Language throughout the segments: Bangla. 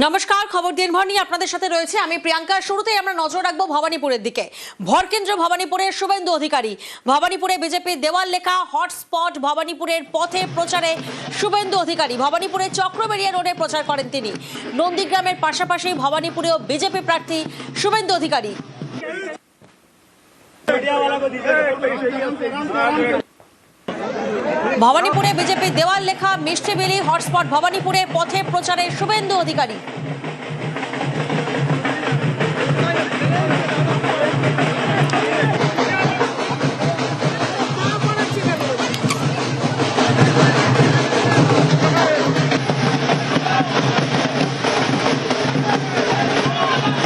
নমস্কার, খবর দিনভর নিয়ে আপনাদের সাথে রয়েছে আমি প্রিয়াঙ্কা। শুরুতেই আমরা নজর রাখবো ভবানীপুরের দিকে। ভরকেন্দ্র ভবানীপুরের শুভেন্দু অধিকারী। ভবানীপুরে বিজেপির দেওয়াল লেখা হটস্পট ভবানীপুরের পথে প্রচারে শুভেন্দু অধিকারী। ভবানীপুরে চক্রবেড়িয়া রোডে প্রচার করেন তিনি। নন্দীগ্রামের পাশাপাশি ভবানীপুরেও বিজেপি প্রার্থী শুভেন্দু অধিকারী। ভবানীপুরে বিজেপি দেওয়াল লেখা মিষ্টিবিলি হটস্পট ভবানীপুরে পথে প্রচারে শুভেন্দু অধিকারী।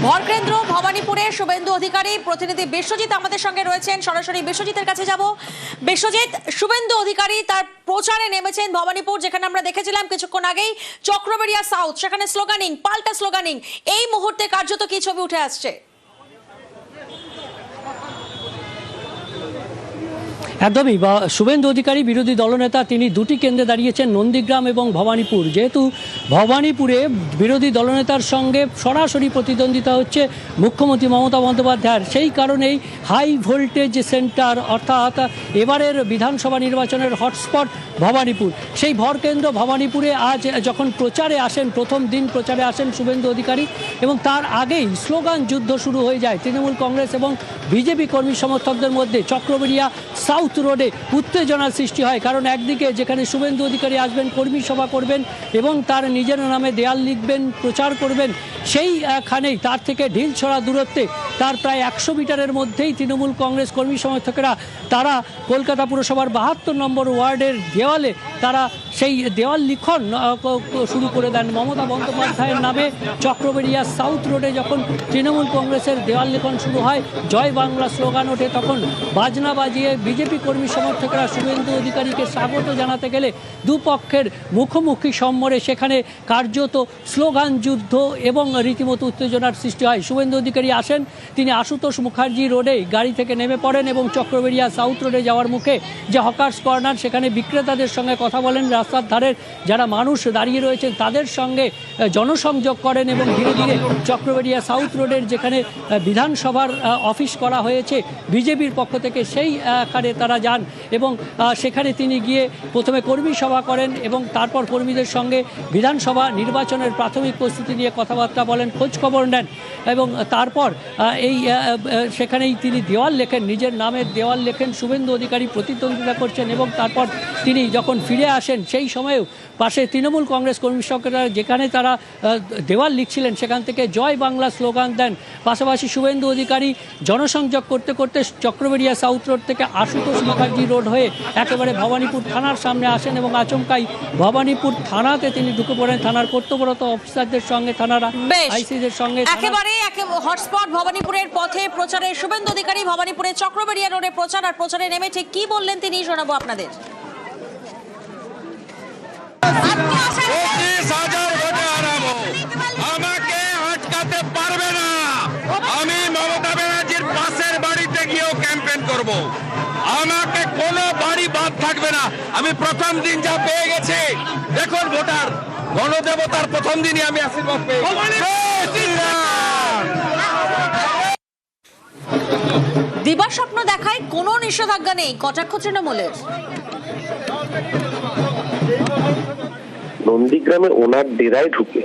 ভরকেন্দ্র ভবানীপুরে শুভেন্দু অধিকারী। প্রতিনিধি বিশ্বজিৎ আমাদের সঙ্গে রয়েছেন, সরাসরি বিশ্বজিতের কাছে যাব। বিশ্বজিৎ, শুভেন্দু অধিকারী তার প্রচারে নেমেছেন ভবানীপুর, যেখানে আমরা দেখেছিলাম কিছুক্ষণ আগেই চক্রবেড়িয়া সাউথ, সেখানে স্লোগানিং, পাল্টা স্লোগানিং। এই মুহূর্তে কার্যত কি ছবি উঠে আসছে? একদমই, শুভেন্দু অধিকারী বিরোধী দলনেতা, তিনি দুটি কেন্দ্রে দাঁড়িয়েছেন, নন্দীগ্রাম এবং ভবানীপুর। যেহেতু ভবানীপুরে বিরোধী দলনেতার সঙ্গে সরাসরি প্রতিদ্বন্দ্বিতা হচ্ছে মুখ্যমন্ত্রী মমতা বন্দ্যোপাধ্যায়ের, সেই কারণেই হাই ভোল্টেজ সেন্টার অর্থাৎ এবারের বিধানসভা নির্বাচনের হটস্পট ভবানীপুর। সেই ভরকেন্দ্র ভবানীপুরে আজ যখন প্রচারে আসেন, প্রথম দিন প্রচারে আসেন শুভেন্দু অধিকারী, এবং তার আগেই স্লোগান যুদ্ধ শুরু হয়ে যায় তৃণমূল কংগ্রেস এবং বিজেপি কর্মী সমর্থকদের মধ্যে। চক্রবেড়িয়া সাউথ রোডে উত্তেজনার সৃষ্টি হয়, কারণ একদিকে যেখানে শুভেন্দু অধিকারী আসবেন, কর্মী সভা করবেন এবং তার নিজের নামে দেয়াল লিখবেন, প্রচার করবেন, সেইখানেই তার থেকে ঢিল ছড়া দূরত্বে, তার প্রায় 100 মিটারের মধ্যেই তৃণমূল কংগ্রেস কর্মী সমর্থকেরা তারা কলকাতা পুরসভার 72 নম্বর ওয়ার্ডের দেওয়ালে তারা সেই দেওয়াল লিখন শুরু করে দেন মমতা বন্দ্যোপাধ্যায়ের নামে। চক্রবেড়িয়া সাউথ রোডে যখন তৃণমূল কংগ্রেসের দেওয়াল লিখন শুরু হয়, জয় বাংলা স্লোগান ওঠে, তখন বাজনা বাজিয়ে বিজেপি কর্মী সমর্থকেরা শুভেন্দু অধিকারীকে স্বাগত জানাতে গেলে দুপক্ষের মুখোমুখি সম্মরে সেখানে কার্যত স্লোগান যুদ্ধ এবং রীতিমতো উত্তেজনার সৃষ্টি হয়। শুভেন্দু অধিকারী আসেন, তিনি আশুতোষ মুখার্জি রোডে গাড়ি থেকে নেমে পড়েন এবং চক্রবেড়িয়া সাউথ রোডে যাওয়ার মুখে যে হকার্স কর্নার, সেখানে বিক্রেতাদের সঙ্গে কথা বলেন, রাস্তার ধারের যারা মানুষ দাঁড়িয়ে রয়েছেন তাদের সঙ্গে জনসংযোগ করেন এবং ধীরে ধীরে চক্রবেড়িয়া সাউথ রোডের যেখানে বিধানসভার অফিস করা হয়েছে বিজেপির পক্ষ থেকে, সেইখানে তারা যান এবং সেখানে তিনি গিয়ে প্রথমে কর্মী সভা করেন এবং তারপর কর্মীদের সঙ্গে বিধানসভা নির্বাচনের প্রাথমিক প্রস্তুতি নিয়ে কথাবার্তা বলেন, খোঁজখবর নেন এবং তারপর সেখানেই তিনি দেওয়াল লেখেন, নিজের নামের দেওয়াল লেখেন। শুভেন্দু অধিকারী প্রতিদ্বন্দ্বিতা করছেন এবং তারপর তিনি যখন ফিরে আসেন সেই সময়েও পাশে তৃণমূল কংগ্রেস কর্মী সমর্থকরা যেখানে তারা দেওয়াল লিখছিলেন সেখান থেকে জয় বাংলা স্লোগান দেন। পাশাপাশি শুভেন্দু অধিকারী জনসংযোগ করতে করতে চক্রবেড়িয়া সাউথ রোড থেকে আশুতোষ মুখার্জি রোড হয়ে একেবারে ভবানীপুর থানার সামনে আসেন এবং আচমকাই ভবানীপুর থানাতে তিনি ঢুকে পড়েন। থানার কর্তব্যরত অফিসারদের সঙ্গে, থানার আইসিদের সঙ্গে একেবারে হটস্পট ভবানীপুরের পথে প্রচারে শুভেন্দু অধিকারী। ভবানীপুরে চক্রবেড়িয়া রোডে প্রচার, আর প্রচারে নেমে ঠিক কি বললেন তিনি শোনাবো আপনাদের। 25,000 ভোটে হারাবো, আমাকে আটকাতে পারবে না। আমি মমতা ব্যানার্জির পাশের বাড়িতে গিয়েও ক্যাম্পেইন করব, আমাকে কোনো বাড়ি বাদ থাকবে না। আমি প্রথম দিন যা পেয়ে গেছি, দেখুন ভোটার গণদেবতার প্রথম দিনই আমি আশীর্বাদ পেয়ে দিবা স্বপ্ন দেখায় কোনো নিষেধাজ্ঞা নেই, কটাক্ষ তৃণমূলের। নন্দীগ্রামে ওনার ডেরায় ঢুকে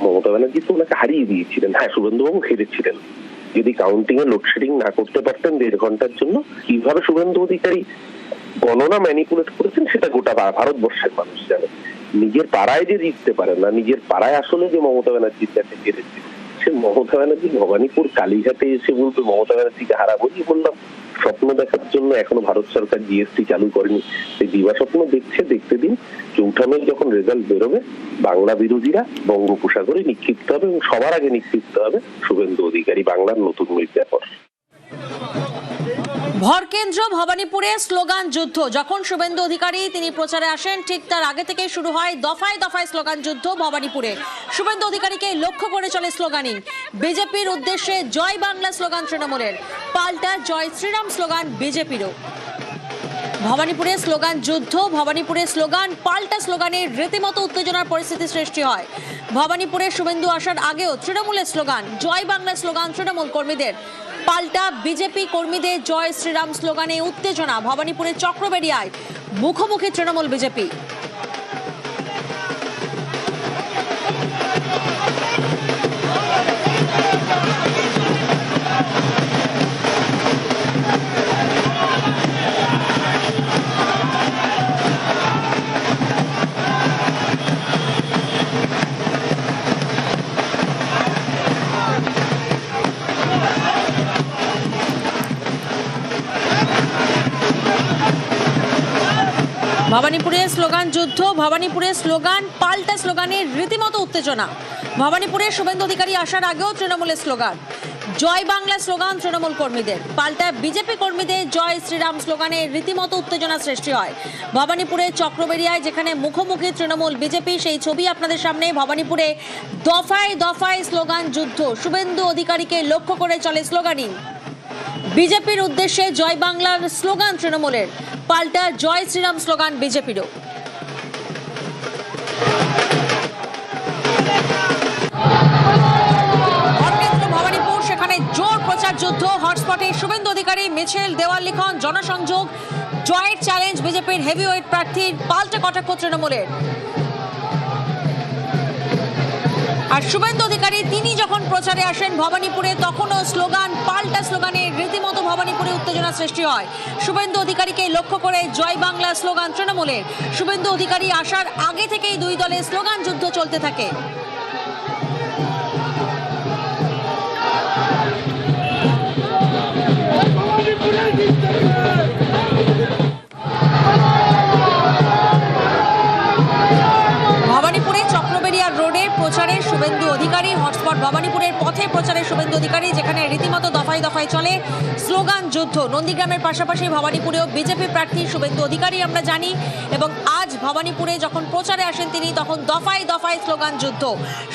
মমতা ব্যানার্জি তো ওনাকে হারিয়ে দিয়েছিলেন। হ্যাঁ, শুভেন্দুবাবু হেরেছিলেন। যদি কাউন্টিং এ লোডশেডিং না করতে পারতেন 1.5 ঘন্টার জন্য, কিভাবে শুভেন্দু অধিকারী গণনা ম্যানিপুলেট করেছেন সেটা গোটা ভারতবর্ষের মানুষ জানে। নিজের পাড়ায় যে জিততে পারেন না, নিজের পাড়ায় আসলে যে মমতা ব্যানার্জির কাছে হেরেছে, সে মমতা ব্যানার্জি ভবানীপুর কালীঘাটে এসে বলবে মমতা ব্যানার্জিকে হারাবো। বললাম, স্বপ্ন দেখার জন্য এখনো ভারত সরকার জিএসটি চালু করেনি। সেই দিবা স্বপ্ন দেখছে, দেখতে দিন। 4 মে যখন রেজাল্ট বেরোবে, বাংলা বিরোধীরা বঙ্গোপসাগরে নিক্ষিপ্ত হবে এবং সবার আগে নিক্ষিপ্ত হবে শুভেন্দু অধিকারী, বাংলার নতুন মির্জাফর। ভরকেন্দ্র ভবানীপুরে স্লোগান যুদ্ধ। যখন শুভেন্দু অধিকারী তিনি প্রচারে আসেন, ঠিক তার আগে থেকে শুরু হয় দফায় দফায় স্লোগান যুদ্ধ ভবানীপুরে। শুভেন্দু অধিকারীকে লক্ষ্য করে চলে স্লোগানিং। বিজেপির উদ্দেশ্যে জয় বাংলা স্লোগান তৃণমূলের, পাল্টা জয় শ্রীরাম স্লোগান বিজেপিরও। ভবানীপুরে স্লোগান যুদ্ধ, ভবানীপুরে স্লোগান পাল্টা স্লোগানে রীতিমতো উত্তেজনার পরিস্থিতি সৃষ্টি হয়। ভবানীপুরে শুভেন্দু আসার আগেও তৃণমূলের স্লোগান, জয় বাংলা স্লোগান তৃণমূল কর্মীদের, পাল্টা বিজেপি কর্মীদের জয় শ্রীরাম স্লোগানে উত্তেজনা। ভবানীপুরের চক্রবেড়িয়ায় মুখোমুখি তৃণমূল বিজেপি। ভবানীপুরে স্লোগান যুদ্ধ, ভবানীপুরে স্লোগান পাল্টা স্লোগানে রীতিমতো উত্তেজনা। ভবানীপুরে শুভেন্দু অধিকারী আসার আগেও তৃণমূলের স্লোগান, জয় বাংলা স্লোগান তৃণমূল কর্মীদের, পাল্টা বিজেপি কর্মীদের জয় শ্রীরাম স্লোগানে রীতিমতো উত্তেজনা সৃষ্টি হয়। ভবানীপুরে চক্রবেড়িয়ায় যেখানে মুখোমুখি তৃণমূল বিজেপি, সেই ছবি আপনাদের সামনে। ভবানীপুরে দফায় দফায় স্লোগান যুদ্ধ, শুভেন্দু অধিকারীকে লক্ষ্য করে চলে স্লোগানিং। বিজেপির উদ্দেশ্যে জয় বাংলার স্লোগান তৃণমূলের, পাল্টা জয় শ্রীরাম স্লোগান বিজেপিরও। ভবানীপুর, সেখানে জোর প্রচার যুদ্ধ। হটস্পটে শুভেন্দু অধিকারী, মিছিল, দেওয়াল লিখন, জনসংযোগ, জয়ের চ্যালেঞ্জ বিজেপির হেভিওয়েট প্রার্থীর, পাল্টা কটাক্ষ তৃণমূলের। আর শুভেন্দু অধিকারী তিনি যখন প্রচারে আসেন ভবানীপুরে, তখনও স্লোগান পাল্টা স্লোগানে রীতিমতো ভবানীপুরে উত্তেজনা সৃষ্টি হয়। শুভেন্দু অধিকারীকে লক্ষ্য করে জয় বাংলা স্লোগান তৃণমূলের। শুভেন্দু অধিকারী আসার আগে থেকেই দুই দলের স্লোগান যুদ্ধ চলতে থাকে। ভবানীপুরে চক্রবেড়িয়া রোডে প্রচারে শুভেন্দু অধিকারী, হটস্পট ভবানীপুরের পথে প্রচারে শুভেন্দু অধিকারী, যেখানে রীতিমতো দফায় দফায় চলে স্লোগান যুদ্ধ। নন্দীগ্রামের পাশাপাশি ভবানীপুরেও বিজেপি প্রার্থী শুভেন্দু অধিকারী আমরা জানি, এবং আজ ভবানীপুরে যখন প্রচারে আসেন তিনি, তখন দফায় দফায় স্লোগান যুদ্ধ।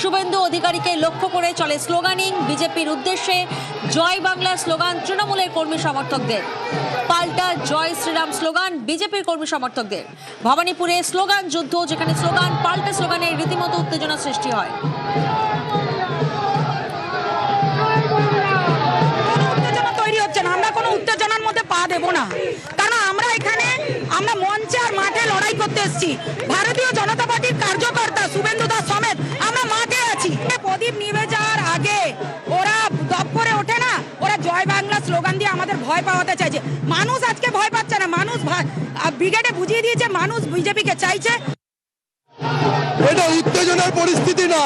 শুভেন্দু অধিকারীকে লক্ষ্য করে চলে স্লোগানিং। বিজেপির উদ্দেশ্যে জয় বাংলা স্লোগান তৃণমূলের কর্মী সমর্থকদের, পাল্টা জয় শ্রীরাম স্লোগান বিজেপির কর্মী সমর্থকদের। ভবানীপুরে স্লোগান যুদ্ধ, যেখানে স্লোগান পাল্টা স্লোগানে রীতিমতো উত্তেজনা সৃষ্টি হয়। উত্তেজনা তৈরি হচ্ছে না, আমরা কোনো উত্তেজনার মধ্যে পা দেব না, কারণ আমরা এখানে আমরা মঞ্চে আর মাঠে লড়াই করতে এসেছি। ভারতীয় জনতা পার্টির কার্যকর্তা শুভেন্দু দাস সমেত আমরা মাঠে আছি। প্রদীপ নিভে যাওয়ার আগে ওরা দপ করে ওঠে না, ওরা জয় বাংলা স্লোগান দিয়ে আমাদের ভয় পাওয়াতে চাইছে। মানুষ আজকে ভয় পাচ্ছে না, মানুষ ব্রিগেডে বুঝিয়ে দিয়েছে মানুষ বিজেপিকে চাইছে। এটা উত্তেজনার পরিস্থিতি না,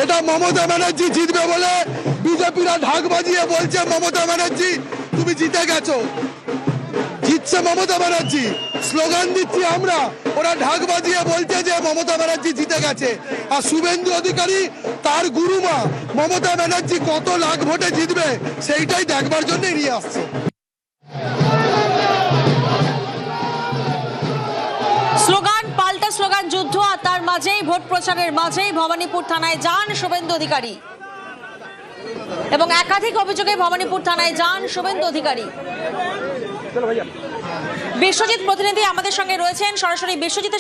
এটা মমতা ব্যানার্জি জিতবে বলে বিজেপিরা ঢাক বাজিয়ে বলছে মমতা ব্যানার্জি তুমি জিতে গেছো। জিতছে মমতা ব্যানার্জি, স্লোগান দিচ্ছি আমরা, ওরা ঢাক বাজিয়ে বলছে যে মমতা ব্যানার্জি জিতে গেছে। আর শুভেন্দু অধিকারী তার গুরুমা মমতা ব্যানার্জি কত লাখ ভোটে জিতবে সেইটাই দেখবার জন্য নিয়ে আসছে। স্লোগান পাল্টা স্লোগান যুদ্ধ, আর তার মাঝেই ভোট প্রচারের মাঝেই ভবানীপুর থানায় যান শুভেন্দু অধিকারী, এবং একাধিক অভিযোগে ভবানীপুর থানায় যান শুভেন্দু অধিকারী। বিশ্বজিৎ প্রতিনিধি আমাদের সঙ্গে রয়েছেন সরাসরি। বিশ্বজিৎ,